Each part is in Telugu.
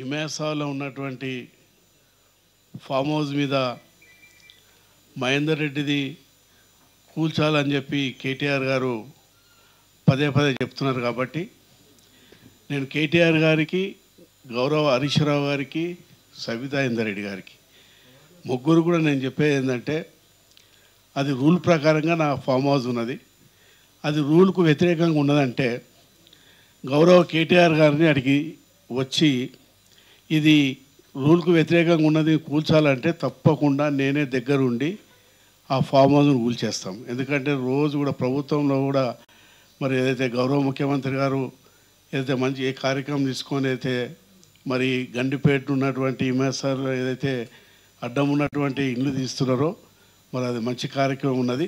ఇమేసాలో ఉన్నటువంటి ఫామ్ హౌస్ మీద మహేందర్ రెడ్డిది కూల్చాలని చెప్పి కేటీఆర్ గారు పదే పదే చెప్తున్నారు. కాబట్టి నేను కేటీఆర్ గారికి, గౌరవ హరీష్ రావు గారికి, సబితా ఇందర్ రెడ్డి గారికి ముగ్గురు కూడా నేను చెప్పేది ఏంటంటే, అది రూల్ ప్రకారంగా నా ఫామ్ హౌస్ ఉన్నది. అది రూల్కు వ్యతిరేకంగా ఉన్నదంటే గౌరవ కేటీఆర్ గారిని అడిగి వచ్చి ఇది రూల్కు వ్యతిరేకంగా ఉన్నది కూల్చాలంటే తప్పకుండా నేనే దగ్గరుండి ఆ ఫామ్ హౌస్ను కూల్చేస్తాం. ఎందుకంటే రోజు కూడా ప్రభుత్వంలో కూడా మరి ఏదైతే గౌరవ ముఖ్యమంత్రి గారు ఏదైతే మంచి ఏ కార్యక్రమం తీసుకొని అయితే మరి గండిపేట ఉన్నటువంటి ఇమేసార్ ఏదైతే అడ్డం ఉన్నటువంటి ఇల్లు తీస్తున్నారో మరి అది మంచి కార్యక్రమం ఉన్నది.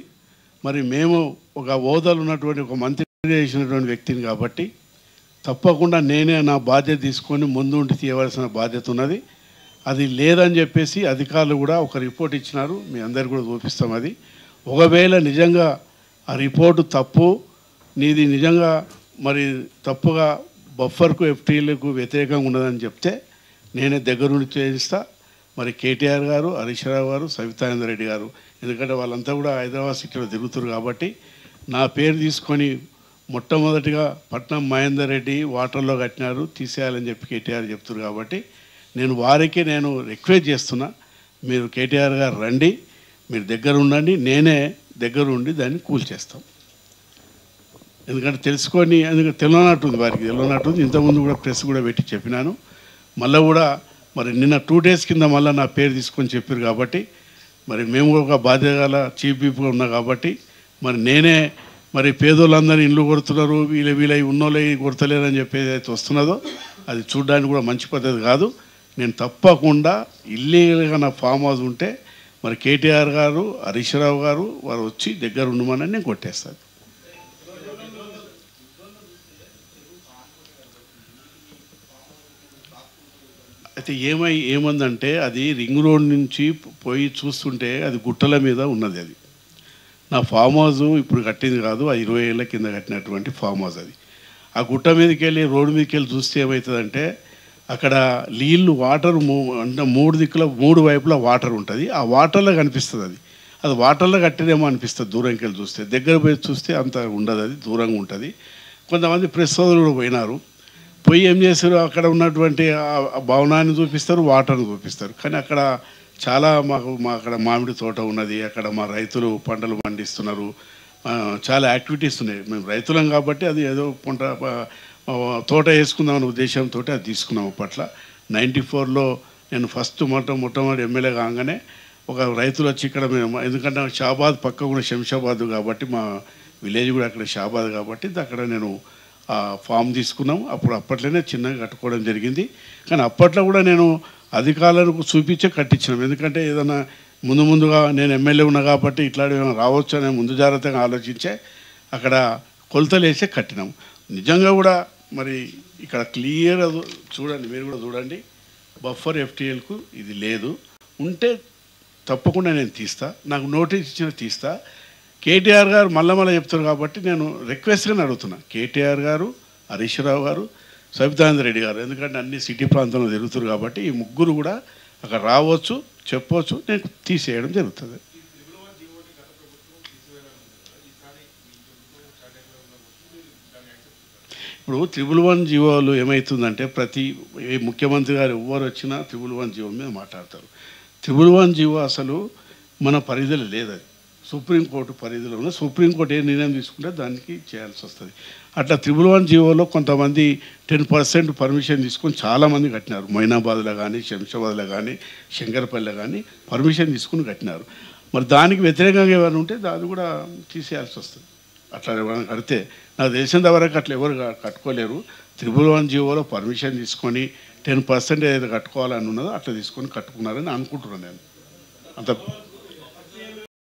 మరి మేము ఒక హోదాలు ఉన్నటువంటి ఒక మంత్రి చేసినటువంటి వ్యక్తిని కాబట్టి తప్పకుండా నేనే నా బాధ్యత తీసుకొని ముందుండి తీయవలసిన బాధ్యత ఉన్నది. అది లేదని చెప్పేసి అధికారులు కూడా ఒక రిపోర్ట్ ఇచ్చినారు, మీ అందరికీ కూడా చూపిస్తాం. అది ఒకవేళ నిజంగా ఆ రిపోర్టు తప్పు, నీది నిజంగా మరి తప్పుగా బఫర్కు ఎఫ్టీలకు వ్యతిరేకంగా ఉన్నదని చెప్తే నేనే దగ్గరుండి చేయిస్తా. మరి కేటీఆర్ గారు, హరీష్ రావు గారు, సబితా ఇందర్ రెడ్డి గారు, ఎందుకంటే వాళ్ళంతా కూడా హైదరాబాద్ సిటీలో తిరుగుతారు కాబట్టి నా పేరు తీసుకొని మొట్టమొదటిగా పట్నం మహేందర్ రెడ్డి వాటర్లో కట్టినారు తీసేయాలని చెప్పి కేటీఆర్ చెప్తున్నారు. కాబట్టి నేను వారికి రిక్వెస్ట్ చేస్తున్నా, మీరు కేటీఆర్ గారు రండి, మీరు దగ్గర ఉండండి, నేనే దగ్గరుండి దాన్ని కూల్చేస్తాం. ఎందుకంటే తెలుసుకొని, ఎందుకంటే తెలియనట్టుంది, వారికి తెలియనట్టుంది. ఇంతకుముందు కూడా ప్రెస్ కూడా పెట్టి చెప్పినాను. మళ్ళీ కూడా మరి నిన్న 2 days కింద మళ్ళీ నా పేరు తీసుకొని చెప్పారు. కాబట్టి మరి మేము ఒక బాధ్యత గల చీఫ్ విప్గా ఉన్నా కాబట్టి మరి నేనే మరి పేదోళ్ళందరినీ ఇల్లు కొడుతున్నారు, వీళ్ళ ఉన్నోళ్ళే కొడతలేరని చెప్పేది అయితే వస్తున్నదో అది చూడడానికి కూడా మంచి పద్ధతి కాదు. నేను తప్పకుండా ఇల్లీగల్గా నా ఫామ్ హౌస్ ఉంటే మరి కేటీఆర్ గారు, హరీష్ రావు గారు వారు వచ్చి దగ్గర ఉండమని నేను కొట్టేస్తాను. అయితే ఏమందంటే అది రింగ్ రోడ్ నుంచి పోయి చూస్తుంటే అది గుట్టల మీద ఉన్నది. అది నా ఫామ్ హౌస్ ఇప్పుడు కట్టింది కాదు, ఆ 20 ఏళ్ళ కింద కట్టినటువంటి ఫామ్ హౌస్. అది ఆ గుట్ట మీదకి వెళ్ళి రోడ్డు మీదకి వెళ్ళి చూస్తే ఏమవుతుందంటే అక్కడ నీళ్ళు వాటర్ అంటే 3 దిక్కుల 3 వైపులా వాటర్ ఉంటుంది. ఆ వాటర్లో కనిపిస్తుంది. అది వాటర్లో కట్టినేమో అనిపిస్తుంది దూరంకి వెళ్ళి చూస్తే. దగ్గర పోయి చూస్తే అంత ఉండదు, అది దూరంగా ఉంటుంది. కొంతమంది ప్రెస్ సోదరులు పోయినారు, పోయి ఏం చేస్తారు, అక్కడ ఉన్నటువంటి భవనాన్ని చూపిస్తారు, వాటర్ని చూపిస్తారు. కానీ అక్కడ చాలా అక్కడ మామిడి తోట ఉన్నది, అక్కడ మా రైతులు పంటలు పండిస్తున్నారు, చాలా యాక్టివిటీస్ ఉన్నాయి. మేము రైతులం కాబట్టి అది ఏదో తోట వేసుకుందామనే ఉద్దేశంతో అది తీసుకున్నాం. అప్పట్లో 94లో నేను ఫస్ట్ మొట్టమొదటి ఎమ్మెల్యే కాగానే ఒక రైతులు వచ్చి ఇక్కడ మేము, ఎందుకంటే షాబాద్ పక్క కూడా శంషాబాద్ కాబట్టి మా విలేజ్ కూడా అక్కడ షాబాద్ కాబట్టి అక్కడ నేను ఫామ్ తీసుకున్నాం. అప్పట్లోనే చిన్నగా కట్టుకోవడం జరిగింది. కానీ అప్పట్లో కూడా నేను అధికారులకు చూపించే కట్టించినాం. ఎందుకంటే ఏదైనా ముందుగా నేను ఎమ్మెల్యే ఉన్నా కాబట్టి ఇట్లాంటివి రావచ్చు అనే ముందు జాగ్రత్తగా ఆలోచించే అక్కడ కొలతలు వేసే కట్టినాం. నిజంగా కూడా మరి ఇక్కడ క్లియర్ చూడండి, మీరు కూడా చూడండి, బఫర్ ఎఫ్టీఎల్కు ఇది లేదు. ఉంటే తప్పకుండా నేను తీస్తా, నాకు నోటీస్ ఇచ్చిన తీస్తా. కేటీఆర్ గారు మళ్ళీ చెప్తారు కాబట్టి నేను రిక్వెస్ట్గానే అడుగుతున్నా, కేటీఆర్ గారు, హరీష్ రావు గారు, సబితా ఇందర్ రెడ్డి గారు, ఎందుకంటే అన్ని సిటీ ప్రాంతంలో తిరుగుతారు కాబట్టి ఈ ముగ్గురు కూడా అక్కడ రావచ్చు, చెప్పవచ్చు, నేను తీసేయడం జరుగుతుంది. ఇప్పుడు 111 జీవోలు ఏమవుతుందంటే ప్రతి ముఖ్యమంత్రి గారు ఎవరు వచ్చినా 111 జీవో మీద మాట్లాడతారు. 111 జీవో అసలు మన పరిధిలో లేదు, అది సుప్రీంకోర్టు పరిధిలో ఉన్న. సుప్రీంకోర్టు ఏ నిర్ణయం తీసుకుంటే దానికి చేయాల్సి వస్తుంది. అట్లా 111 జీవోలో కొంతమంది 10% పర్మిషన్ తీసుకొని చాలామంది కట్టినారు. మైనాబాద్లో కానీ, శంషాబాద్లో కానీ, శంకరపల్లిలో కానీ పర్మిషన్ తీసుకుని కట్టినారు. మరి దానికి వ్యతిరేకంగా ఏమైనా ఉంటే దాన్ని కూడా తీసేయాల్సి వస్తుంది. అట్లా ఎవరైనా కడితే నాకు తెలిసినంత వరకు అట్లా ఎవరు కట్టుకోలేరు. 111 జీవోలో పర్మిషన్ తీసుకొని 10% ఏదైతే కట్టుకోవాలని ఉన్నదో అట్లా తీసుకొని కట్టుకున్నారని అనుకుంటున్నాను నేను. అంత